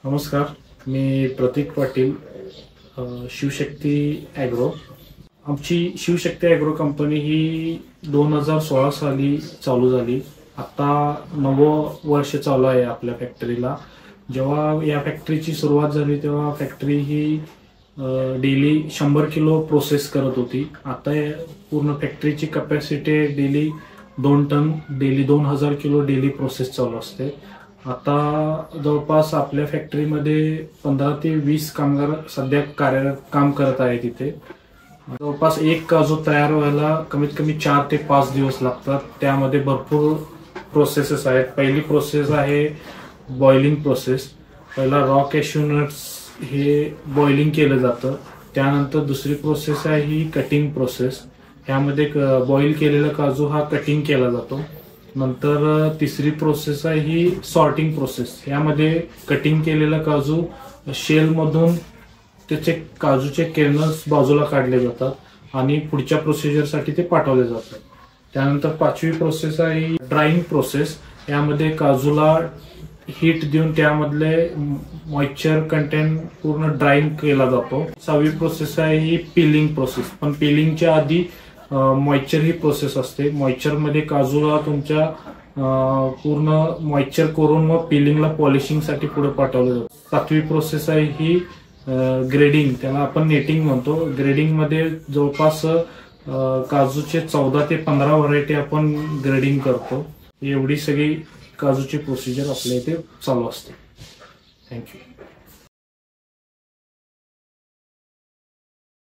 नमस्कार, मी प्रतीक पाटील, शिवशक्ती ॲग्रो। आमची Shivshakti agro company ही 2016 साली चालू झाली। आता 9वं वर्ष चालू आहे आपल्या फॅक्टरीला। जेव्हा या फॅक्टरीची सुरुवात झाली तेव्हा फॅक्टरी ही डेली 100 किलो प्रोसेस करत होती। आता पूर्ण फॅक्टरीची capacity daily 2 ton, daily 2000 kilo daily process चालू असते। आता जवळपास आपल्या फॅक्टरीमध्ये 15 ते 20 कामगार सध्या कार्यरत काम करत आहेत। तिथे जवळपास एक काजू तयार व्हायला कमीत कमी 4 ते 5 दिवस लागतात। त्यामध्ये भरपूर प्रोसेसेस आहेत। पहिली प्रोसेस आहे बॉइलिंग प्रोसेस। पहिला रॉ कॅश्यू नट्स हे बॉइलिंग केलं जातं। त्यानंतर दुसरी प्रोसेस आहे ही कटिंग प्रोसेस। ह्यामध्ये बॉइल केलेला काजू हा कटिंग केला जातो। नंतर तिसरी प्रोसेस आहे ही सॉर्टिंग प्रोसेस। यामध्ये कटिंग केलेला काजू शेल मधून त्याचे काजूचे केर्नल्स बाजूला काढले जातात आणि पुढच्या प्रोसिजरसाठी ते पाठवले जातात। त्यानंतर पाचवी प्रोसेस आहे ड्राइंग प्रोसेस। यामध्ये काजूला हीट देऊन त्यामधले मॉइश्चर कंटेंट पूर्ण ड्राइंग केला जातो। सहावी प्रोसेस आहे ही पिलिंग प्रोसेस। पण पिलिंगच्या आधी मॉइश्चर ही प्रोसेस असते। मॉइश्चर मध्ये काजूला तुमच्या पूर्ण मॉइश्चर करून मग पिलिंगला पॉलिशिंग साठी पुढे पाठवलं जातं। सातवी प्रोसेस आहे ही ग्रेडिंग, त्याला आपण नेटिंग म्हणतो। ग्रेडिंग मध्ये जवळपास काजूचे 14 ते 15 व्हरायटी आपण ग्रेडिंग करतो। एवढी सगळी काजूची प्रोसिजर आपल्या इथे चालू असते। थँक्यू।